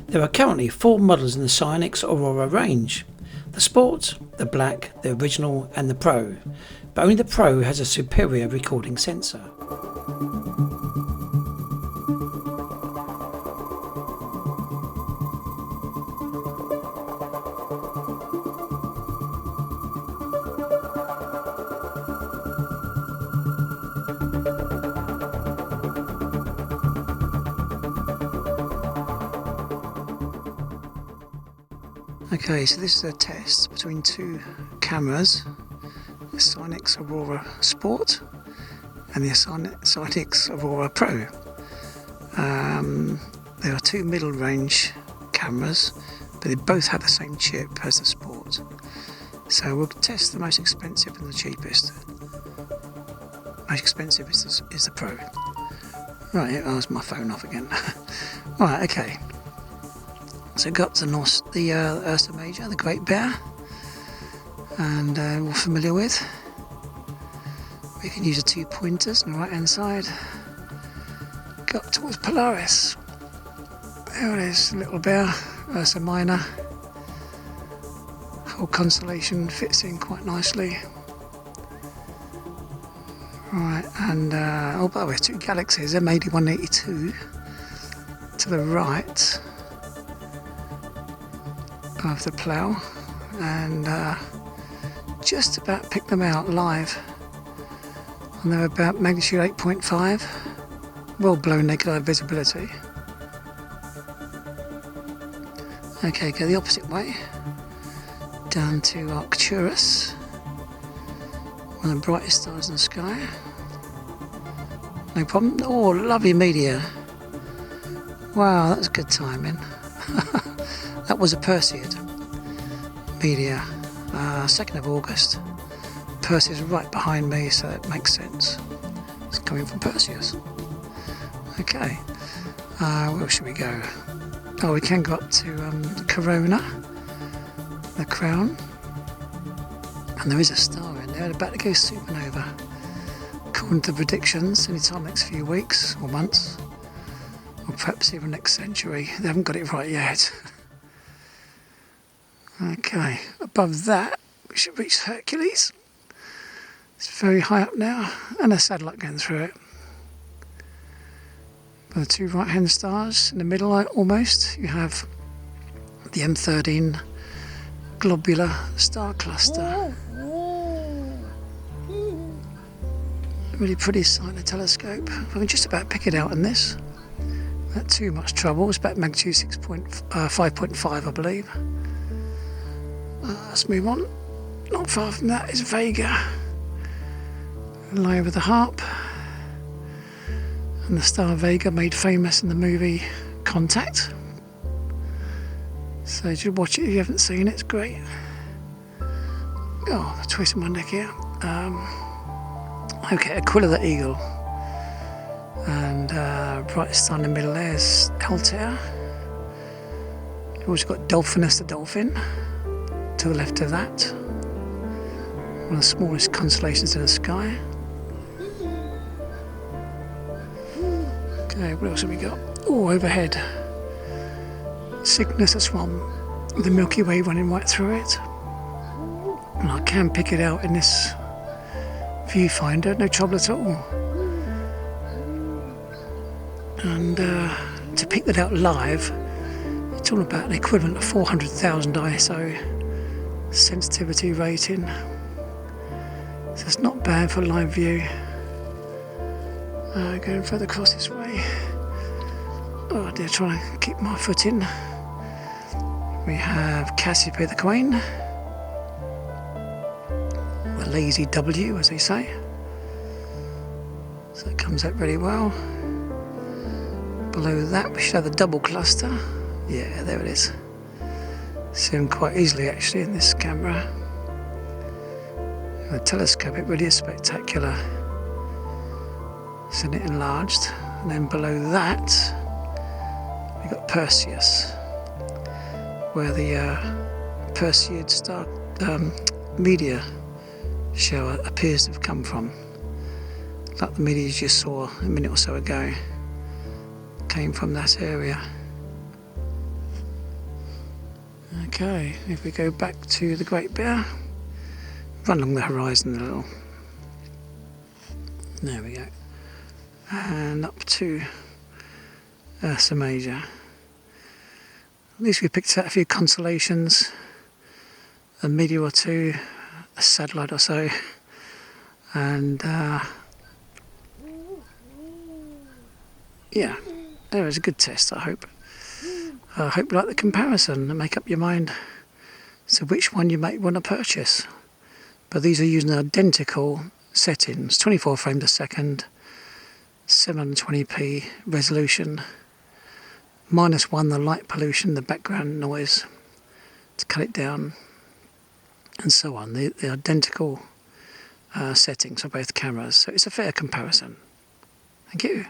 There are currently 4 models in the SiOnyx Aurora range: the Sport, the Black, the Original and the Pro, but only the Pro has a superior recording sensor. Okay, so this is a test between 2 cameras, the SiOnyx Aurora Sport and the SiOnyx Aurora Pro. There are 2 middle range cameras, but they both have the same chip as the Sport. So we'll test the most expensive and the cheapest. Most expensive is the Pro. Right, there's my phone off again. Right, okay. So got the Ursa Major, the Great Bear, and we're familiar with. We can use the 2 pointers on the right hand side. Got towards Polaris. There it is, Little Bear, Ursa Minor. Whole constellation fits in quite nicely. Right, and oh, by the way, 2 galaxies, M80 182 to the right of the plough, and just about picked them out live, and they're about magnitude 8.5, well below naked eye visibility. Okay, go the opposite way down to Arcturus, one of the brightest stars in the sky. No problem. Oh, lovely meteor. Wow, that's good timing. That was a Perseid meteor, 2nd of August. Perseus is right behind me, so that makes sense. It's coming from Perseus. Okay, where should we go? Oh, we can go up to Corona, the Crown, and there is a star in there about to go supernova. According to the predictions, anytime next few weeks or months, or perhaps even next century. They haven't got it right yet. Okay, above that we should reach Hercules. It's very high up now, and a satellite going through it. By the 2 right hand stars in the middle almost, you have the M13 globular star cluster. Really pretty sight in the telescope. I can just about pick it out in this. Not too much trouble. It's about magnitude 5.5, I believe. Let's move on. Not far from that is Vega, lying with the harp, and the star Vega made famous in the movie Contact. So you should watch it if you haven't seen it. It's great. Oh, I'm twisting my neck here. Okay, Aquila the Eagle, and brightest star in the middle there is Altair. You've also got Dolphinus the Dolphin to the left of that, one of the smallest constellations in the sky. Okay, what else have we got? Oh, overhead, Cygnus the Swan with the Milky Way running right through it, and I can pick it out in this viewfinder, no trouble at all. And to pick that out live, it's all about the equivalent of 400,000 ISO sensitivity rating, so it's not bad for live view. Going further across this way, oh dear, trying to keep my foot in. We have Cassiopeia the Queen, the lazy W as they say, so it comes out really well. Below that we should have the double cluster. Yeah, there it is. Seen quite easily actually in this camera. The telescope, it really is spectacular. Seen it enlarged, and then below that we've got Perseus, where the Perseid star meteor shower appears to have come from. Like the meteor you just saw a minute or so ago, came from that area. Okay, if we go back to the Great Bear, run along the horizon a little. There we go. And up to Ursa Major. At least we picked out a few constellations, a meteor or two, a satellite or so, and yeah, it was a good test, I hope. I hope you like the comparison and make up your mind as to which one you might want to purchase. But these are using identical settings, 24 frames a second, 720p resolution, -1 the light pollution, the background noise to cut it down, and so on. The identical settings for both cameras, so it's a fair comparison. Thank you.